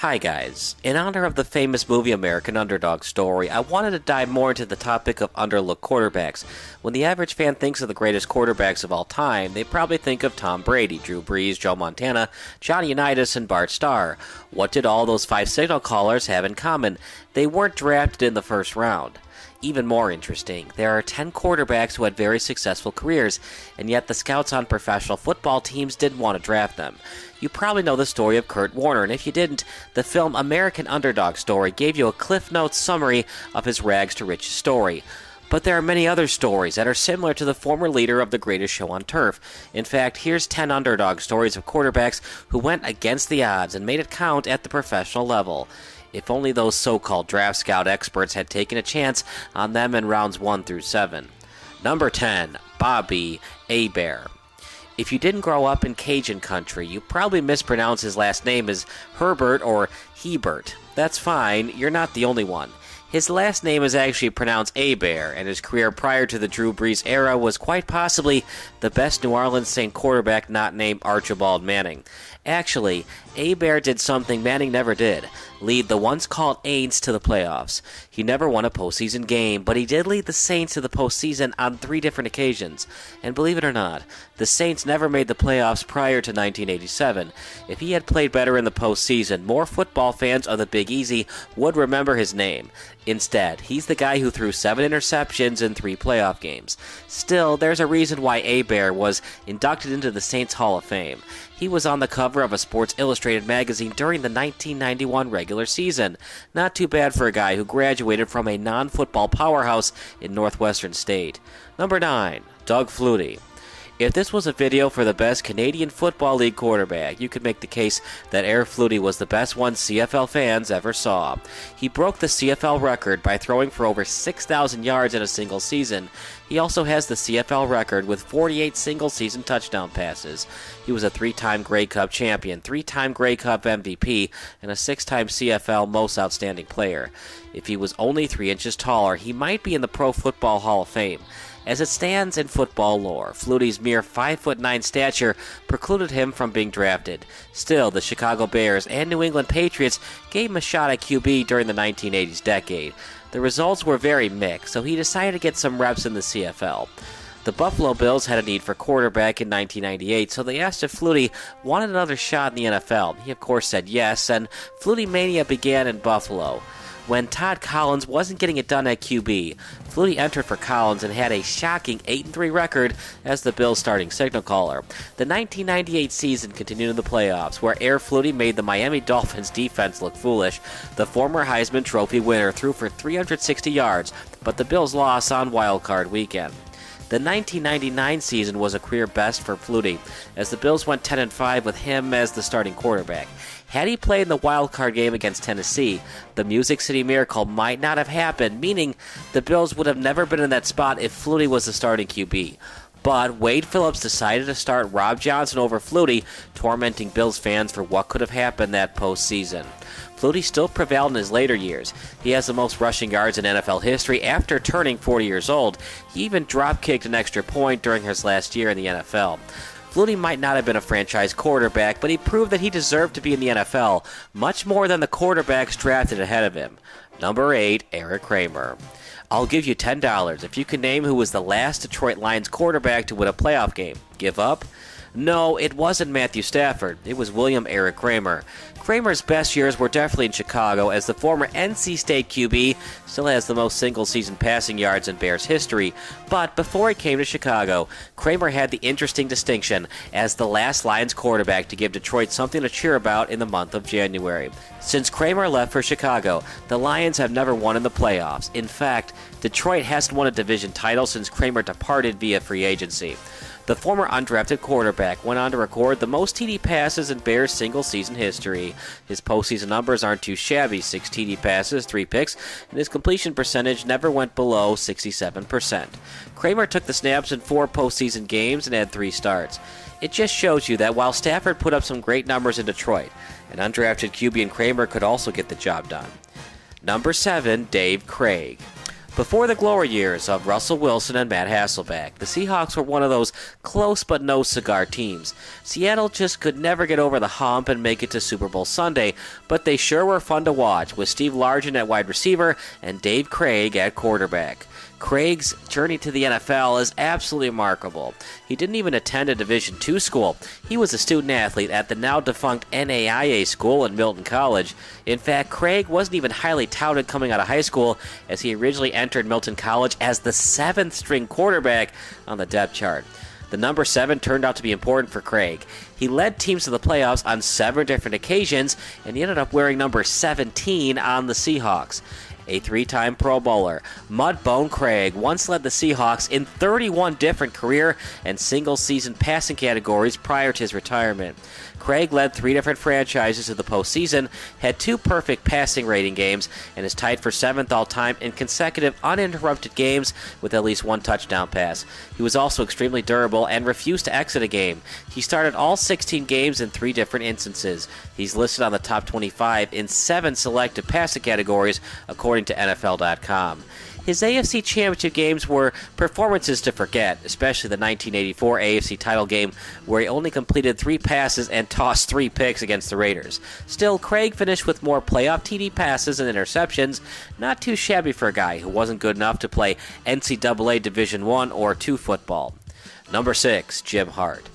Hi guys. In honor of the famous movie American Underdog Story, I wanted to dive more into the topic of underlooked quarterbacks. When the average fan thinks of the greatest quarterbacks of all time, they probably think of Tom Brady, Drew Brees, Joe Montana, Johnny Unitas, and Bart Starr. What did all those 5 signal callers have in common? They weren't drafted in the first round. Even more interesting, there are 10 quarterbacks who had very successful careers, and yet the scouts on professional football teams didn't want to draft them. You probably know the story of Kurt Warner, and if you didn't, the film American Underdog Story gave you a Cliff Notes summary of his rags to riches story. But there are many other stories that are similar to the former leader of the greatest show on turf. In fact, here's 10 underdog stories of quarterbacks who went against the odds and made it count at the professional level. If only those so-called draft scout experts had taken a chance on them in rounds 1 through 7. Number 10, Bobby Hebert. If you didn't grow up in Cajun country, you probably mispronounce his last name as Herbert or Hebert. That's fine, you're not the only one. His last name is actually pronounced Hebert, and his career prior to the Drew Brees era was quite possibly the best New Orleans Saint quarterback not named Archibald Manning. Actually, Hebert did something Manning never did, lead the once called Aints to the playoffs. He never won a postseason game, but he did lead the Saints to the postseason on 3 different occasions. And believe it or not, the Saints never made the playoffs prior to 1987. If he had played better in the postseason, more football fans of the Big Easy would remember his name. Instead, he's the guy who threw 7 interceptions in 3 playoff games. Still, there's a reason why Hebert was inducted into the Saints Hall of Fame. He was on the cover of a Sports Illustrated magazine during the 1991 regular season. Not too bad for a guy who graduated from a non-football powerhouse in Northwestern State. Number 9, Doug Flutie. If this was a video for the best Canadian Football League quarterback, you could make the case that Air Flutie was the best one CFL fans ever saw. He broke the CFL record by throwing for over 6,000 yards in a single season. He also has the CFL record with 48 single-season touchdown passes. He was a 3-time Grey Cup champion, 3-time Grey Cup MVP, and a 6-time CFL Most Outstanding Player. If he was only 3 inches taller, he might be in the Pro Football Hall of Fame. As it stands in football lore, Flutie's mere 5'9" stature precluded him from being drafted. Still, the Chicago Bears and New England Patriots gave him a shot at QB during the 1980s decade. The results were very mixed, so he decided to get some reps in the CFL. The Buffalo Bills had a need for quarterback in 1998, so they asked if Flutie wanted another shot in the NFL. He of course said yes, and Flutie mania began in Buffalo. When Todd Collins wasn't getting it done at QB, Flutie entered for Collins and had a shocking 8-3 record as the Bills' starting signal caller. The 1998 season continued in the playoffs, where Air Flutie made the Miami Dolphins defense look foolish. The former Heisman Trophy winner threw for 360 yards, but the Bills lost on Wild Card weekend. The 1999 season was a career best for Flutie, as the Bills went 10-5 with him as the starting quarterback. Had he played in the wild card game against Tennessee, the Music City Miracle might not have happened, meaning the Bills would have never been in that spot if Flutie was the starting QB. But Wade Phillips decided to start Rob Johnson over Flutie, tormenting Bills fans for what could have happened that postseason. Flutie still prevailed in his later years. He has the most rushing yards in NFL history after turning 40 years old. He even drop-kicked an extra point during his last year in the NFL. Flutie might not have been a franchise quarterback, but he proved that he deserved to be in the NFL, much more than the quarterbacks drafted ahead of him. Number 8, Eric Kramer. I'll give you $10 if you can name who was the last Detroit Lions quarterback to win a playoff game. Give up? No, it wasn't Matthew Stafford. It was William Eric Kramer. Kramer's best years were definitely in Chicago, as the former NC State QB still has the most single-season passing yards in Bears history. But before he came to Chicago, Kramer had the interesting distinction as the last Lions quarterback to give Detroit something to cheer about in the month of January. Since Kramer left for Chicago, the Lions have never won in the playoffs. In fact, Detroit hasn't won a division title since Kramer departed via free agency. The former undrafted quarterback went on to record the most TD passes in Bears single-season history. His postseason numbers aren't too shabby: 6 TD passes, 3 picks, and his completion percentage never went below 67%. Kramer took the snaps in 4 postseason games and had 3 starts. It just shows you that while Stafford put up some great numbers in Detroit, an undrafted QB in Kramer could also get the job done. Number 7, Dave Krieg. Before the glory years of Russell Wilson and Matt Hasselbeck, the Seahawks were one of those close but no cigar teams. Seattle just could never get over the hump and make it to Super Bowl Sunday, but they sure were fun to watch, with Steve Largent at wide receiver and Dave Krieg at quarterback. Craig's journey to the NFL is absolutely remarkable. He didn't even attend a Division II school. He was a student-athlete at the now-defunct NAIA school in Milton College. In fact, Craig wasn't even highly touted coming out of high school, as he originally entered Milton College as the 7th-string quarterback on the depth chart. The number 7 turned out to be important for Craig. He led teams to the playoffs on 7 different occasions, and he ended up wearing number 17 on the Seahawks. A 3-time Pro Bowler, Mudbone Craig once led the Seahawks in 31 different career and single-season passing categories prior to his retirement. Craig led 3 different franchises to the postseason, had 2 perfect passing rating games, and is tied for 7th all-time in consecutive uninterrupted games with at least 1 touchdown pass. He was also extremely durable and refused to exit a game. He started all 16 games in 3 different instances. He's listed on the top 25 in 7 selected passing categories, according to NFL.com. His AFC Championship games were performances to forget, especially the 1984 AFC title game where he only completed 3 passes and tossed 3 picks against the Raiders. Still, Craig finished with more playoff TD passes and interceptions, not too shabby for a guy who wasn't good enough to play NCAA Division I or II football. Number 6, Jim Hart.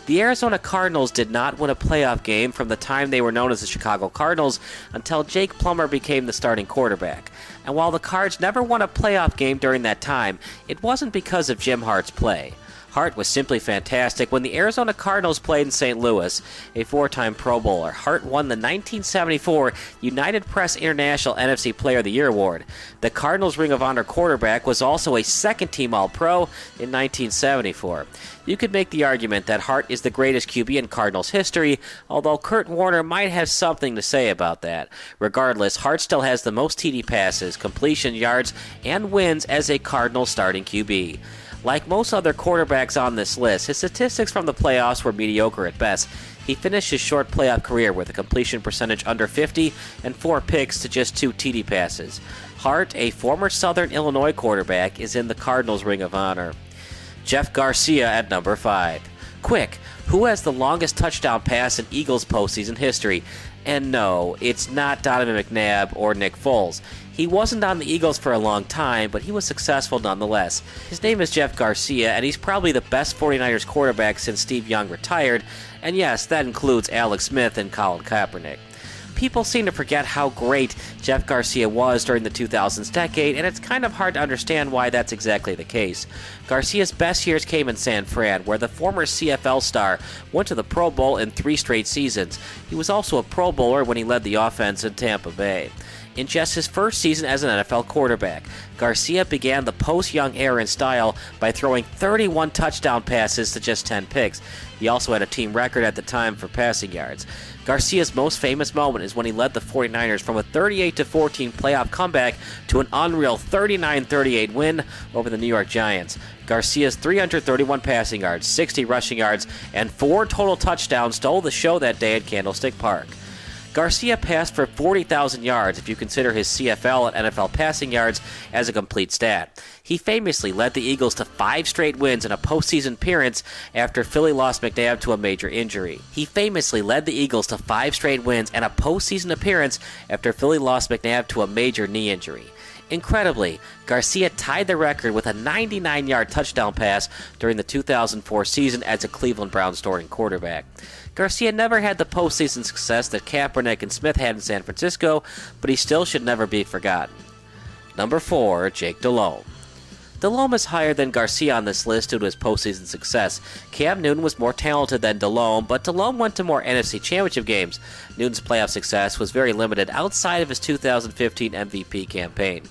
The Arizona Cardinals did not win a playoff game from the time they were known as the Chicago Cardinals until Jake Plummer became the starting quarterback. And while the Cards never won a playoff game during that time, it wasn't because of Jim Hart's play. Hart was simply fantastic. When the Arizona Cardinals played in St. Louis, a 4-time Pro Bowler, Hart won the 1974 United Press International NFC Player of the Year award. The Cardinals' Ring of Honor quarterback was also a second-team All-Pro in 1974. You could make the argument that Hart is the greatest QB in Cardinals history, although Kurt Warner might have something to say about that. Regardless, Hart still has the most TD passes, completion yards, and wins as a Cardinals starting QB. Like most other quarterbacks on this list, his statistics from the playoffs were mediocre at best. He finished his short playoff career with a completion percentage under 50 and 4 picks to just 2 TD passes. Hart, a former Southern Illinois quarterback, is in the Cardinals' Ring of Honor. Jeff Garcia at number 5. Quick, who has the longest touchdown pass in Eagles postseason history? And no, it's not Donovan McNabb or Nick Foles. He wasn't on the Eagles for a long time, but he was successful nonetheless. His name is Jeff Garcia, and he's probably the best 49ers quarterback since Steve Young retired, and yes, that includes Alex Smith and Colin Kaepernick. People seem to forget how great Jeff Garcia was during the 2000s decade, and it's kind of hard to understand why that's exactly the case. Garcia's best years came in San Fran, where the former CFL star went to the Pro Bowl in 3 straight seasons. He was also a Pro Bowler when he led the offense in Tampa Bay. In just his first season as an NFL quarterback, Garcia began the post-Young era in style by throwing 31 touchdown passes to just 10 picks. He also had a team record at the time for passing yards. Garcia's most famous moment is when he led the 49ers from a 38-14 playoff comeback to an unreal 39-38 win over the New York Giants. Garcia's 331 passing yards, 60 rushing yards, and 4 total touchdowns stole the show that day at Candlestick Park. Garcia passed for 40,000 yards if you consider his CFL and NFL passing yards as a complete stat. He famously led the Eagles to 5 straight wins in a postseason appearance after Philly lost McNabb to a major injury. Incredibly, Garcia tied the record with a 99-yard touchdown pass during the 2004 season as a Cleveland Browns starting quarterback. Garcia never had the postseason success that Kaepernick and Smith had in San Francisco, but he still should never be forgotten. Number 4, Jake Delhomme. Delhomme is higher than Garcia on this list due to his postseason success. Cam Newton was more talented than Delhomme, but Delhomme went to more NFC Championship games. Newton's playoff success was very limited outside of his 2015 MVP campaign.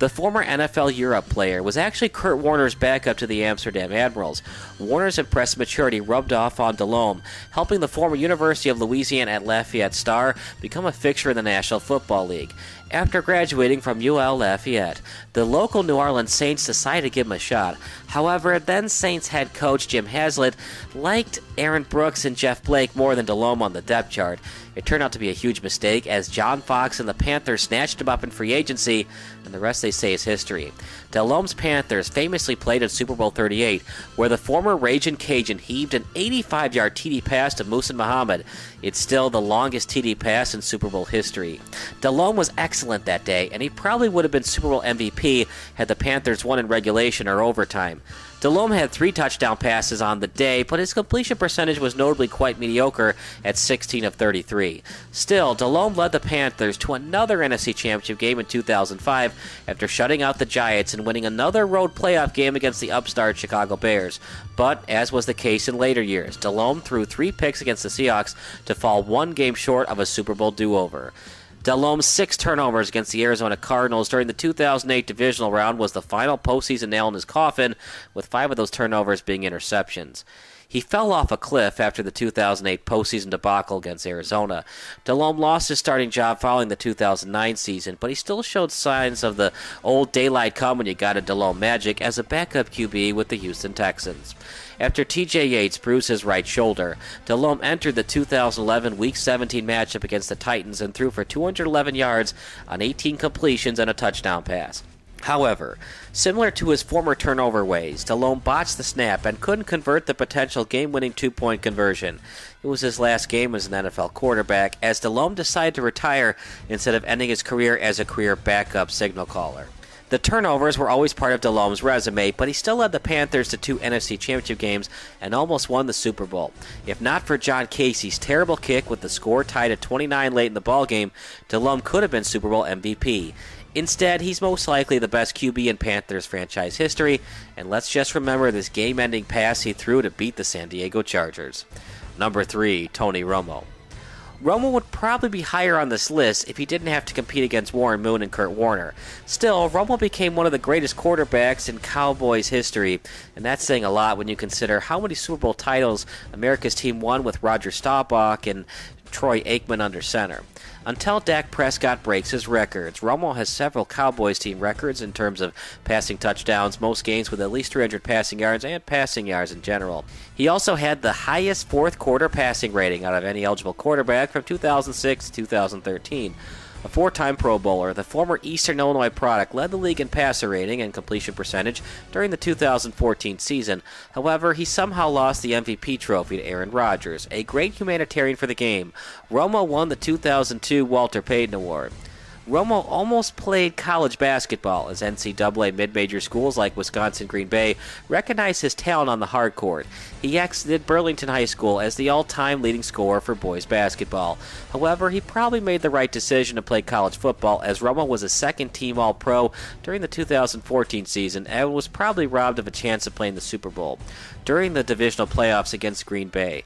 The former NFL Europe player was actually Kurt Warner's backup to the Amsterdam Admirals. Warner's impressive maturity rubbed off on Delhomme, helping the former University of Louisiana at Lafayette star become a fixture in the National Football League. After graduating from UL Lafayette, the local New Orleans Saints decided to give him a shot. However, then Saints head coach Jim Haslett liked Aaron Brooks and Jeff Blake more than Delhomme on the depth chart. It turned out to be a huge mistake as John Fox and the Panthers snatched him up in free agency, and the rest they say is history. Delhomme's Panthers famously played in Super Bowl 38, where the former Ragin' Cajun heaved an 85-yard TD pass to Muhsin Muhammad. It's still the longest TD pass in Super Bowl history. Delhomme was excellent that day, and he probably would have been Super Bowl MVP had the Panthers won in regulation or overtime. Delhomme had 3 touchdown passes on the day, but his completion percentage was notably quite mediocre at 16 of 33. Still, Delhomme led the Panthers to another NFC Championship game in 2005 after shutting out the Giants and winning another road playoff game against the upstart Chicago Bears. But, as was the case in later years, Delhomme threw 3 picks against the Seahawks to fall 1 game short of a Super Bowl do-over. Delhomme's 6 turnovers against the Arizona Cardinals during the 2008 divisional round was the final postseason nail in his coffin, with 5 of those turnovers being interceptions. He fell off a cliff after the 2008 postseason debacle against Arizona. Delhomme lost his starting job following the 2009 season, but he still showed signs of the old daylight come when you got a Delhomme magic as a backup QB with the Houston Texans. After T.J. Yates bruised his right shoulder, Delhomme entered the 2011 Week 17 matchup against the Titans and threw for 211 yards on 18 completions and a touchdown pass. However, similar to his former turnover ways, Delhomme botched the snap and couldn't convert the potential game-winning 2-point conversion. It was his last game as an NFL quarterback, as Delhomme decided to retire instead of ending his career as a career backup signal caller. The turnovers were always part of Delhomme's resume, but he still led the Panthers to 2 NFC Championship games and almost won the Super Bowl. If not for John Casey's terrible kick with the score tied at 29 late in the ballgame, Delhomme could have been Super Bowl MVP. Instead, he's most likely the best QB in Panthers franchise history, and let's just remember this game-ending pass he threw to beat the San Diego Chargers. Number 3, Tony Romo. Romo would probably be higher on this list if he didn't have to compete against Warren Moon and Kurt Warner. Still, Romo became one of the greatest quarterbacks in Cowboys history, and that's saying a lot when you consider how many Super Bowl titles America's team won with Roger Staubach and Troy Aikman under center. Until Dak Prescott breaks his records, Romo has several Cowboys team records in terms of passing touchdowns, most games with at least 300 passing yards, and passing yards in general. He also had the highest fourth quarter passing rating out of any eligible quarterback from 2006 to 2013. A 4-time Pro Bowler, the former Eastern Illinois product led the league in passer rating and completion percentage during the 2014 season. However, he somehow lost the MVP trophy to Aaron Rodgers, a great humanitarian for the game. Romo won the 2002 Walter Payton Award. Romo almost played college basketball as NCAA mid-major schools like Wisconsin Green Bay recognized his talent on the hard court. He exited Burlington High School as the all-time leading scorer for boys basketball. However, he probably made the right decision to play college football as Romo was a second-team All-Pro during the 2014 season and was probably robbed of a chance of playing the Super Bowl during the divisional playoffs against Green Bay.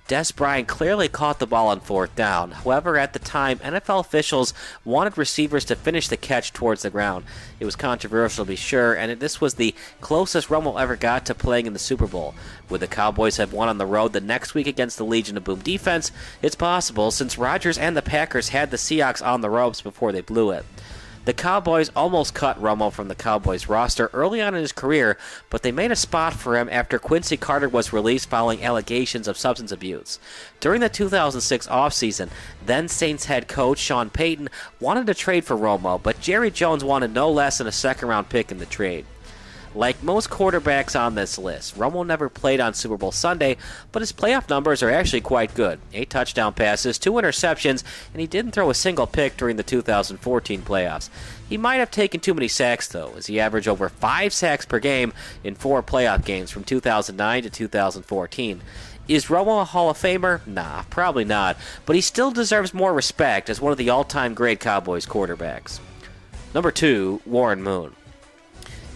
Des Bryant clearly caught the ball on 4th down. However, at the time, NFL officials wanted receivers to finish the catch towards the ground. It was controversial to be sure, and this was the closest Romo ever got to playing in the Super Bowl. Would the Cowboys have won on the road the next week against the Legion of Boom defense? It's possible, since Rodgers and the Packers had the Seahawks on the ropes before they blew it. The Cowboys almost cut Romo from the Cowboys roster early on in his career, but they made a spot for him after Quincy Carter was released following allegations of substance abuse. During the 2006 offseason, then Saints head coach Sean Payton wanted to trade for Romo, but Jerry Jones wanted no less than a second-round pick in the trade. Like most quarterbacks on this list, Romo never played on Super Bowl Sunday, but his playoff numbers are actually quite good. 8 touchdown passes, 2 interceptions, and he didn't throw a single pick during the 2014 playoffs. He might have taken too many sacks, though, as he averaged over 5 sacks per game in 4 playoff games from 2009 to 2014. Is Romo a Hall of Famer? Nah, probably not, but he still deserves more respect as one of the all-time great Cowboys quarterbacks. Number 2, Warren Moon.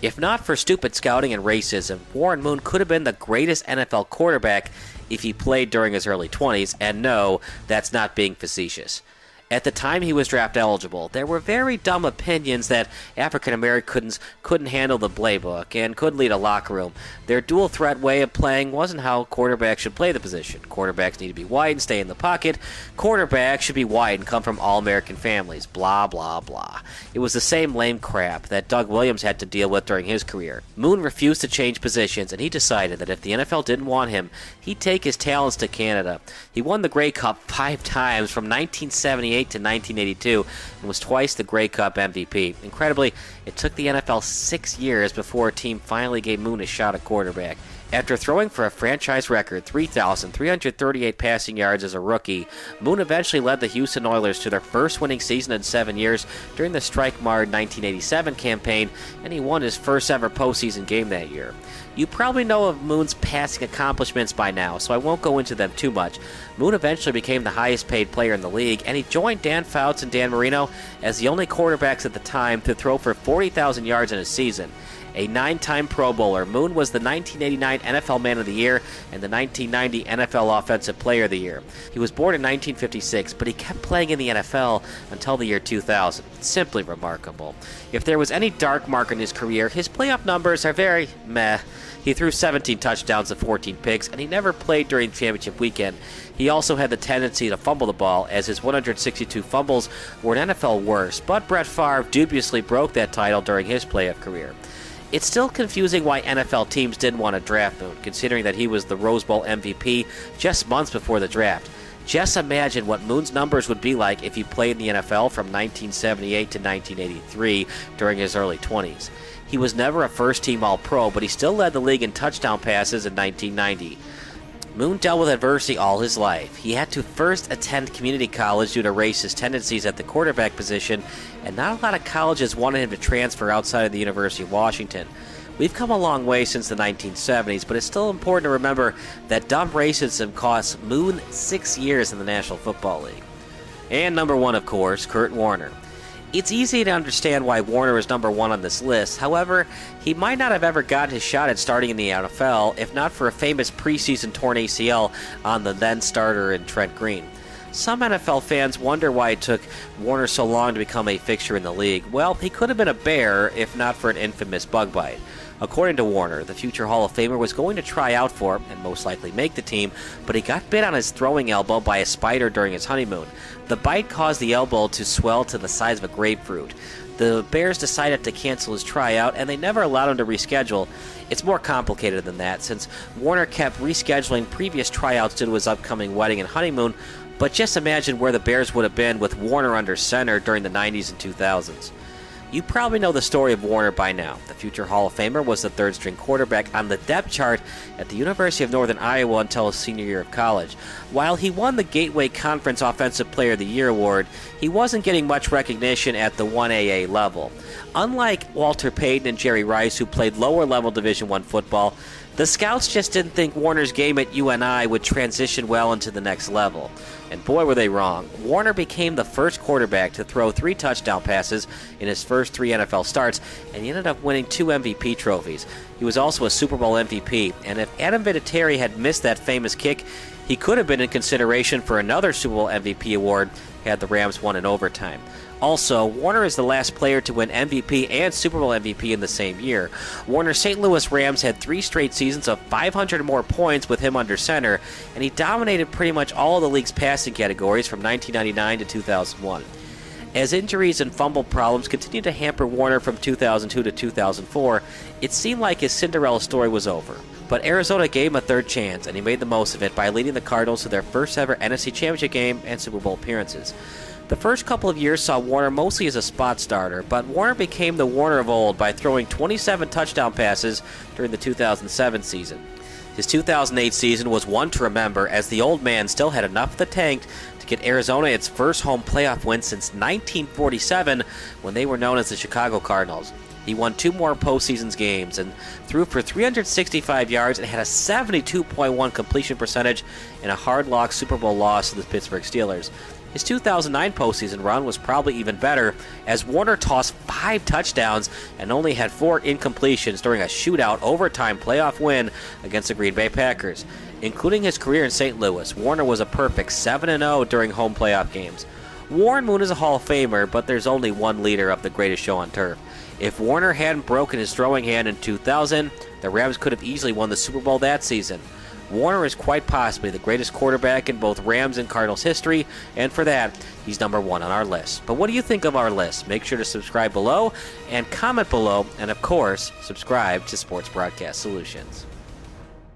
If not for stupid scouting and racism, Warren Moon could have been the greatest NFL quarterback if he played during his early 20s, and no, that's not being facetious. At the time he was draft eligible, there were very dumb opinions that African Americans couldn't handle the playbook and couldn't lead a locker room. Their dual threat way of playing wasn't how quarterbacks should play the position. Quarterbacks need to be wide and stay in the pocket. Quarterbacks should be wide and come from all-American families. Blah, blah, blah. It was the same lame crap that Doug Williams had to deal with during his career. Moon refused to change positions, and he decided that if the NFL didn't want him, he'd take his talents to Canada. He won the Grey Cup 5 times from 1978 to 1982 and was twice the Grey Cup MVP. Incredibly, it took the NFL 6 years before a team finally gave Moon a shot at quarterback. After throwing for a franchise record 3,338 passing yards as a rookie, Moon eventually led the Houston Oilers to their first winning season in 7 years during the strike-marred 1987 campaign, and he won his first ever postseason game that year. You probably know of Moon's passing accomplishments by now, so I won't go into them too much. Moon eventually became the highest paid player in the league, and he joined Dan Fouts and Dan Marino as the only quarterbacks at the time to throw for 40,000 yards in a season. A 9-time Pro Bowler, Moon was the 1989 NFL Man of the Year and the 1990 NFL Offensive Player of the Year. He was born in 1956, but he kept playing in the NFL until the year 2000. Simply remarkable. If there was any dark mark in his career, his playoff numbers are very meh. He threw 17 touchdowns and 14 picks, and he never played during championship weekend. He also had the tendency to fumble the ball, as his 162 fumbles were an NFL worst, but Brett Favre dubiously broke that title during his playoff career. It's still confusing why NFL teams didn't want to draft Moon, considering that he was the Rose Bowl MVP just months before the draft. Just imagine what Moon's numbers would be like if he played in the NFL from 1978 to 1983 during his early 20s. He was never a first-team All-Pro, but he still led the league in touchdown passes in 1990. Moon dealt with adversity all his life. He had to first attend community college due to racist tendencies at the quarterback position, and not a lot of colleges wanted him to transfer outside of the University of Washington. We've come a long way since the 1970s, but it's still important to remember that dumb racism cost Moon 6 years in the National Football League. And number 1, of course, Kurt Warner. It's easy to understand why Warner is number 1 on this list. However, he might not have ever gotten his shot at starting in the NFL if not for a famous preseason torn ACL on the then starter in Trent Green. Some NFL fans wonder why it took Warner so long to become a fixture in the league. Well, he could have been a bear if not for an infamous bug bite. According to Warner, the future Hall of Famer was going to try out for, and most likely make the team, but he got bit on his throwing elbow by a spider during his honeymoon. The bite caused the elbow to swell to the size of a grapefruit. The Bears decided to cancel his tryout, and they never allowed him to reschedule. It's more complicated than that, since Warner kept rescheduling previous tryouts due to his upcoming wedding and honeymoon, but just imagine where the Bears would have been with Warner under center during the 90s and 2000s. You probably know the story of Warner by now. The future Hall of Famer was the third-string quarterback on the depth chart at the University of Northern Iowa until his senior year of college. While he won the Gateway Conference Offensive Player of the Year award, he wasn't getting much recognition at the 1AA level. Unlike Walter Payton and Jerry Rice, who played lower-level Division I football, the scouts just didn't think Warner's game at UNI would transition well into the next level. And boy, were they wrong. Warner became the first quarterback to throw 3 touchdown passes in his first 3 NFL starts, and he ended up winning 2 MVP trophies. He was also a Super Bowl MVP, and if Adam Vinatieri had missed that famous kick, he could have been in consideration for another Super Bowl MVP award had the Rams won in overtime. Also, Warner is the last player to win MVP and Super Bowl MVP in the same year. Warner's St. Louis Rams had 3 straight seasons of 500 or more points with him under center, and he dominated pretty much all of the league's passing categories from 1999 to 2001. As injuries and fumble problems continued to hamper Warner from 2002 to 2004, it seemed like his Cinderella story was over. But Arizona gave him a third chance, and he made the most of it by leading the Cardinals to their first ever NFC Championship game and Super Bowl appearances. The first couple of years saw Warner mostly as a spot starter, but Warner became the Warner of old by throwing 27 touchdown passes during the 2007 season. His 2008 season was one to remember, as the old man still had enough in the tank to get Arizona its first home playoff win since 1947, when they were known as the Chicago Cardinals. He won 2 more postseason games and threw for 365 yards and had a 72.1 completion percentage in a hard-lock Super Bowl loss to the Pittsburgh Steelers. His 2009 postseason run was probably even better, as Warner tossed 5 touchdowns and only had 4 incompletions during a shootout overtime playoff win against the Green Bay Packers. Including his career in St. Louis, Warner was a perfect 7-0 during home playoff games. Warren Moon is a Hall of Famer, but there's only one leader of the greatest show on turf. If Warner hadn't broken his throwing hand in 2000, the Rams could have easily won the Super Bowl that season. Warner is quite possibly the greatest quarterback in both Rams and Cardinals history, and for that, he's number one on our list. But what do you think of our list? Make sure to subscribe below and comment below, and of course, subscribe to Sports Broadcast Solutions.